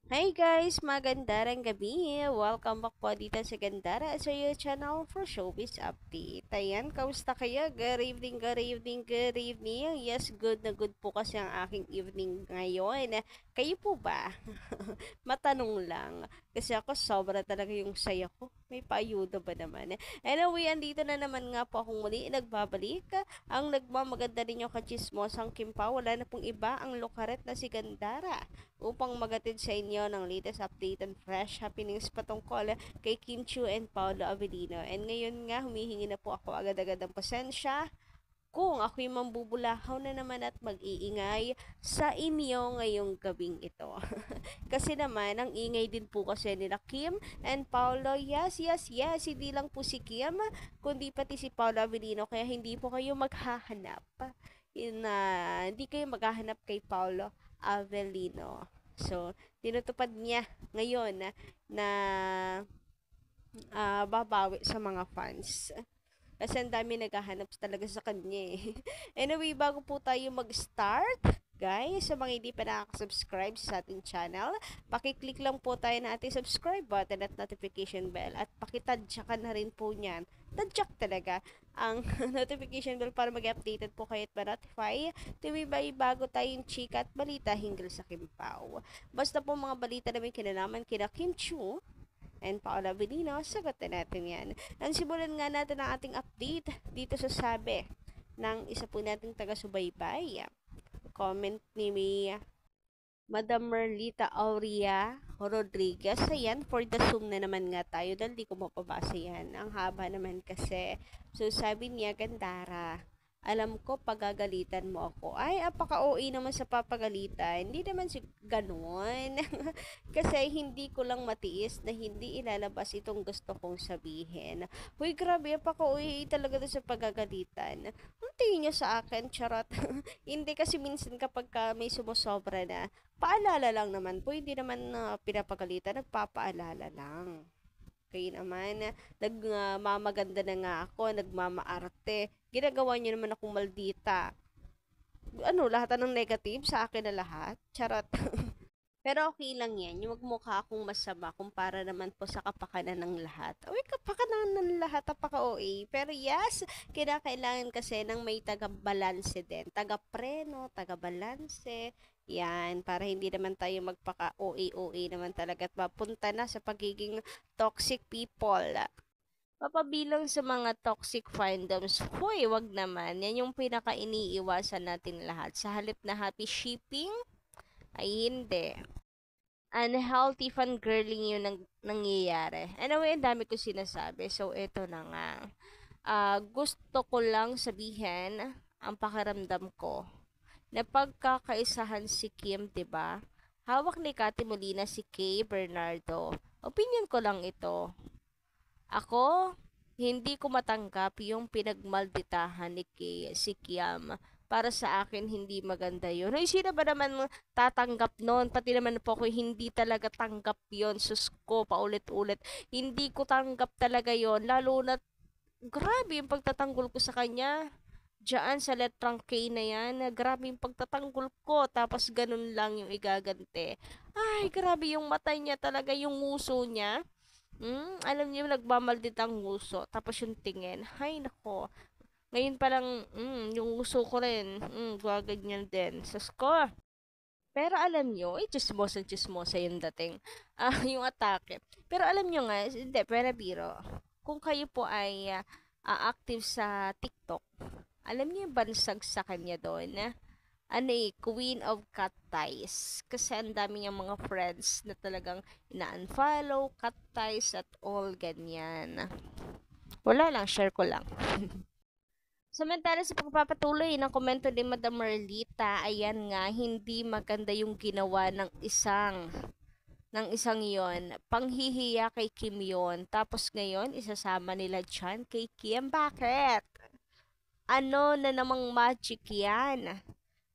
Hi guys! Magandang gabi! Welcome back po dito sa Gandara sa your channel for Showbiz Update. Ayan, kamusta kayo? Good evening, good evening, good evening. Yes, good na good po kasi ang aking evening ngayon. Kayo po ba? Matanong lang. Kasi ako sobra talaga yung saya ko. May paayuda ba naman? Anyway, andito na naman nga po akong muli nagbabalik. Ang nagmamaganda rin yung kachismosang Kimpa. Wala na pong iba ang lukaret na si Gandara upang magatid sa inyo ng latest update and fresh happenings patungkol kay Kim Chiu and Paolo Avellino. And ngayon nga, humihingi na po ako agad-agad ng pasensya kung ako'y mambubulahaw na naman at mag-iingay sa inyo ngayong gabing ito. Kasi naman, ang ingay din po kasi nila Kim and Paolo. Yes, yes, yes. Hindi lang po si Kim, kundi pati si Paolo Avellino. Kaya hindi po kayo maghahanap. Hindi kayo maghahanap kay Paolo Avellino. So, tinutupad niya ngayon na babawi sa mga fans. Kasi ang dami naghahanap talaga sa kanya eh. Anyway, bago po tayo mag-start, guys, sa mga hindi pa nakaka-subscribe sa ating channel, pakiclick lang po tayo na ating subscribe button at notification bell at pakitadyakan na rin po niyan. Tadyak talaga ang notification bell para mag-updated po kayo at ma-notify tuwing may bago tayong chika at balita hinggil sa Kimpaw. Basta po mga balita na may kinalaman kina Kim Chu and Paula Avellino, sagutin natin yan. Ang simulan nga natin ang ating update dito sa sabi ng isa po nating taga-subaybay. Comment ni Madam Merlita Aurea Rodriguez. Ayan, for the Zoom na naman nga tayo dahil di ko mapabasa yan. Ang haba naman kasi. So, sabi niya, Gandara, alam ko pagagalitan mo ako. Ay, apaka-OA naman sa papagalitan. Hindi naman si ganon. Kasi hindi ko lang matiis na hindi ilalabas itong gusto kong sabihin. Huy, grabe, apaka-OA talaga doon sa pagagalitan. Ang tingin niyo sa akin, charot. Hindi kasi minsan kapag may sumusobra na, paalala lang naman po, hindi naman pinapagalitan, nagpapaalala lang. Kayo naman, nagmamaganda na nga ako, nagmamaarte. Ginagawa niyo naman akong maldita. Ano, lahat ng negative sa akin na lahat? Charot. Pero okay lang yan, yung magmukha akong masama kumpara naman po sa kapakanan ng lahat. Uy, kapakanan ng lahat, apaka-OA. Pero yes, kinakailangan kasi ng may taga-balanse din. Taga-preno, taga-balanse. Yan, para hindi naman tayo magpaka-OA-OA naman talaga at mapunta na sa pagiging toxic people. Papabilang sa mga toxic fandoms, hoy, wag naman. Yan yung pinaka-iniiwasan natin lahat. Sa halip na happy shipping, ay hindi unhealthy fangirling yung nangyayari. Anyway, ang dami ko sinasabi. So, ito na nga. Gusto ko lang sabihin ang pakiramdam ko na pagkakaisahan si Kim, 'di ba? Hawak ni Kati Molina si Kay Bernardo. Opinion ko lang ito. Ako, hindi ko matanggap yung pinagmalditahan ni Kay, si Kiam. Para sa akin, hindi maganda yun. Ay, sino ba naman tatanggap nun? Pati naman po ako, hindi talaga tanggap yon. Sus ko, paulit-ulit. Hindi ko tanggap talaga yon. Lalo na, grabe yung pagtatanggol ko sa kanya. Diyan sa letrang K na yan, grabe yung pagtatanggol ko. Tapos ganun lang yung igagante. Ay, grabe yung mata niya talaga, yung nguso niya. Alam niyo, nagmamaldit ang nguso. Tapos yung tingin. Hay, nako. Ngayon pa lang, yung nguso ko rin. Gaganyan din. Sa score. Pero alam nyo, chismosa yung dating. Yung atake. Pero alam nyo nga, hindi, pero biro. Kung kayo po ay active sa TikTok, alam niyo yung bansag sa kanya doon, ano Queen of Cat Ties. Kasi ang dami niyang mga friends na talagang ina-unfollow, cat ties at all ganyan. Wala lang, share ko lang. Samantala sa pagpapatuloy ng komento ni Madam Merlita, ayan nga, hindi maganda yung ginawa ng isang yon. Panghihiya kay Kim yon. Tapos ngayon, isasama nila dyan kay Kim. Bakit? Ano na namang magic yan?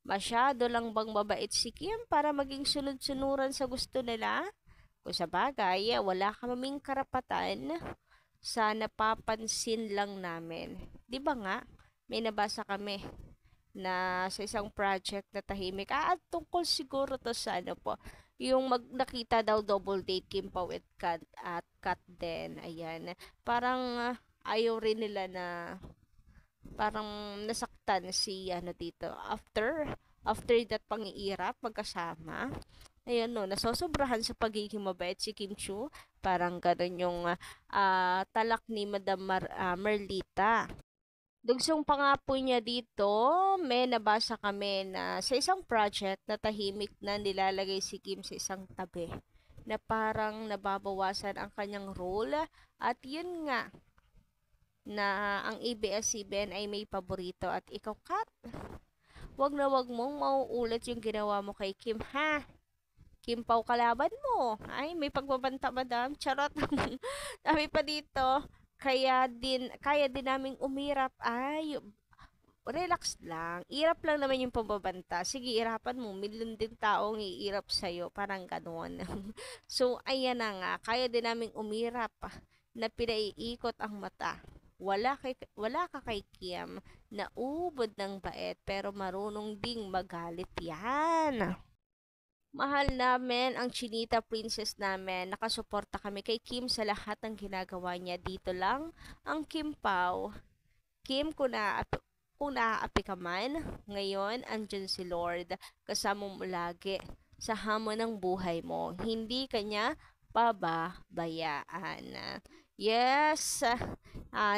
Masyado lang bang mabait si Kim para maging sunod-sunuran sa gusto nila? Kung sa bagay, wala kaming karapatan sa napapansin lang namin. Di ba nga? May nabasa kami na sa isang project na tahimik. At tungkol siguro to sa ano po, yung nakita daw double date Kim Pao at Kat din. Ayan. Parang ayaw rin nila na parang nasaktan si ano dito. After that pangiirap magkasama. Ayun no, nasosobrahan sa pagiging mabait si Kim Chu. Parang ganun yung talak ni Madam Merlita. Dugsong pa nga po niya dito, may nabasa kami na sa isang project na tahimik na nilalagay si Kim sa isang tabi na parang nababawasan ang kanyang role at yun nga na ang ABS-CBN ay may paborito at ikaw Kat, wag na wag mong mauulit yung ginawa mo kay Kim ha. Kim Pao kalaban mo. Ay, may pagbabanta madam. Charot. Dami pa dito. Kaya din naming umirap. Ay, relax lang. Irap lang naman yung pambabanta. Sige, irapan mo. Milyon din taong iirap sa'yo. Parang ganoon. So, ayan na nga. Kaya din naming umirap na pinaiikot ang mata. Wala ka kay Kim na ubod ng bait pero marunong ding magalit yan. Mahal namin ang Chinita Princess namin. Nakasuporta kami kay Kim sa lahat ng ginagawa niya. Dito lang ang Kim Pao. Kim, kung naaapi ka man, ngayon andyan si Lord. Kasama mo lagi sa hamon ng buhay mo. Hindi kanya pababayaan. Yes,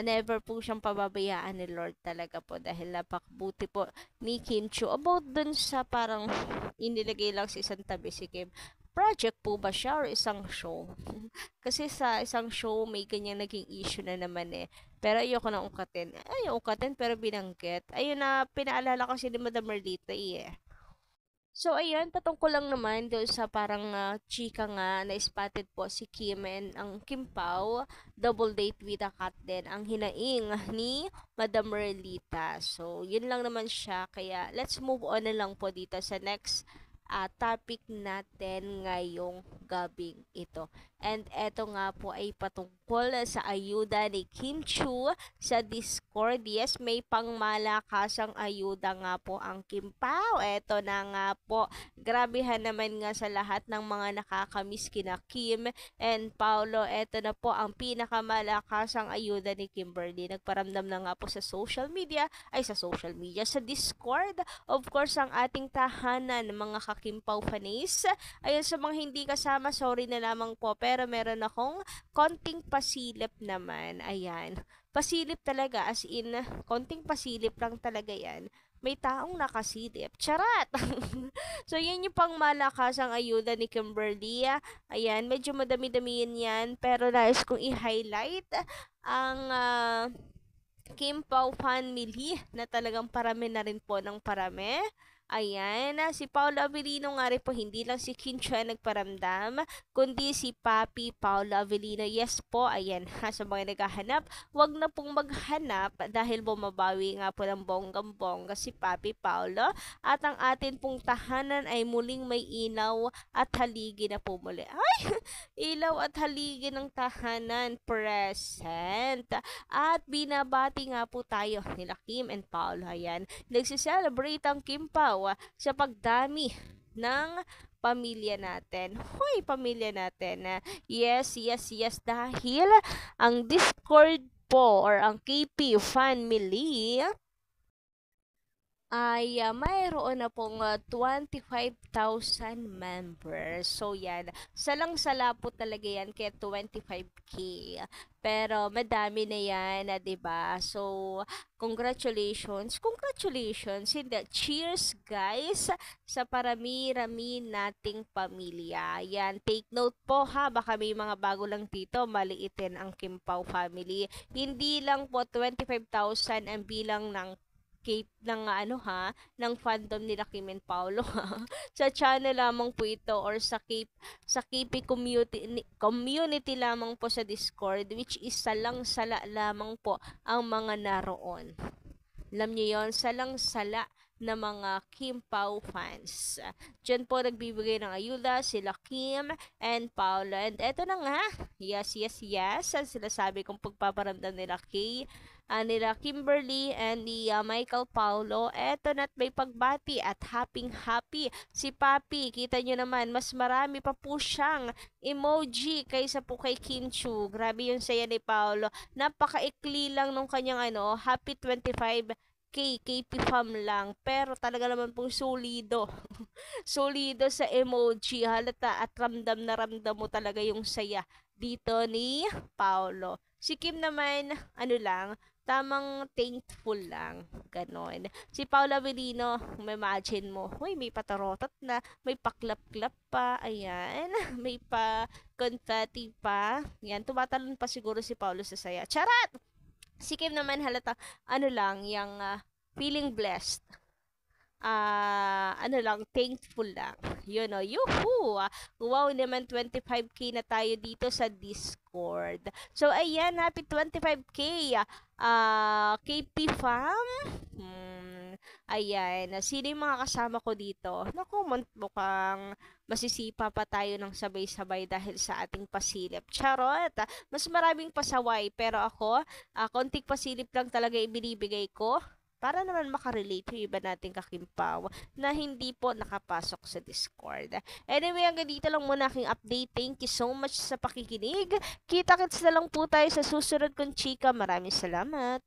never po siyang pababayaan ni Lord talaga po dahil napakabuti po ni Kim Chu. About dun sa parang inilagay lang sa isang tabi si Kim. Project po ba siya or isang show? Kasi sa isang show may ganyang naging issue na naman eh. Pero ayoko na ungkatin. Ayoko ungkatin pero binanggit. Ayun na pinaalala ko si Madam Merlita eh. So, ayan, patungkol lang naman doon sa parang chika nga na spotted po si Kim and ang Kim Pao, double date with a cat din, ang hinaing ni Madam Merlita. So, yun lang naman siya. Kaya, let's move on na lang po dito sa next topic natin ngayong gabing ito. And eto nga po ay patungkol sa ayuda ni Kim Chu sa Discord. Yes, may pangmalakasang ayuda nga po ang Kim Pao. Eto na nga po. Grabehan naman nga sa lahat ng mga nakakamiss kina Kim and Paolo. Eto na po ang pinakamalakasang ayuda ni Kimberly. Nagparamdam na nga po sa social media, sa Discord. Of course, ang ating tahanan, mga Kim Pao fans. Ayun, sa mga hindi kasama, sorry na lamang po. Pero meron akong konting pasilip naman. Ayan. Pasilip talaga, as in, konting pasilip lang talaga yan. May taong nakasilip. Charat! So, yan yung pang malakasang ayuda ni Kimberly. Ayan, medyo madami-damiin yan. Pero nais kong i-highlight ang Kim Pao family na talagang parami na rin po ng parami. Ayan, si Paolo Avellino nga rin po, hindi lang si Kim Chu nagparamdam, kundi si Papi Paolo Avellino. Yes po, ayan, sa mga naghahanap, wag na pong maghanap dahil bumabawi nga po ng bonggang-bongga si Papi Paolo. At ang atin pong tahanan ay muling may ilaw at haligi na po muli. Ay, ilaw at haligi ng tahanan present. At binabati nga po tayo nila Kim and Paolo. Ayan, nagsiselebrate ang Kim Pao sa pagdami ng pamilya natin. Hoy, pamilya natin. Yes, dahil ang Discord po or ang KP family ay mayroon na pong 25,000 members. So, yan. Salang-sala po talaga yan kaya 25K. Pero, madami na yan, diba? So, congratulations. Hindi. Cheers, guys, sa parami-rami nating pamilya. Yan. Take note po, ha? Baka may mga bago lang dito, maliitin ang Kim Pao family. Hindi lang po 25,000 ang bilang ng ng fandom nila Kim and Paolo. Sa channel lamang po ito or sa KP community lamang po sa Discord, which is salang-sala lamang po ang mga naroon. Alam niyo yon, salang-sala na mga Kim Pao fans. Diyan po nagbibigay ng ayuda sila Kim and Paolo. And eto na nga, yes, ang sinasabi kong pagpaparamdam nila nila Kimberly and ni Michael Paulo. Eto na't may pagbati at happy si Papi. Kita nyo naman, mas marami pa po siyang emoji kaysa po kay Kim Chu. Grabe yung saya ni Paulo. Napakaikli lang nung kanyang happy 25K KP fam lang, pero talaga naman pong solido. Solido sa emoji, halata at ramdam na ramdam mo talaga yung saya dito ni Paulo. Si Kim naman, lang, tamang thankful lang, ganon. Si Paula Avellino, imagine mo, uy, may patarotot na, may paklap-klap pa, ayan, may pa confetti pa, yan, tumatalon pa siguro si Paolo sa saya. Charat! Si Kim naman halata, lang, yung feeling blessed. Lang, thankful lang. Yun o, yuhu! Wow naman, 25K na tayo dito sa Discord. So, ayan, happy 25K. KP fam. Ayan, sino yung mga kasama ko dito? Naku, mukhang masisipa pa tayo ng sabay-sabay dahil sa ating pasilip. Charot! Mas maraming pasaway, pero ako, konting pasilip lang talaga ibinibigay ko para naman makarelate yung iba nating kakimpaw na hindi po nakapasok sa Discord. Anyway, hanggang dito lang muna aking update. Thank you so much sa pakikinig. Kita-kits na lang po tayo sa susunod kong chika. Maraming salamat.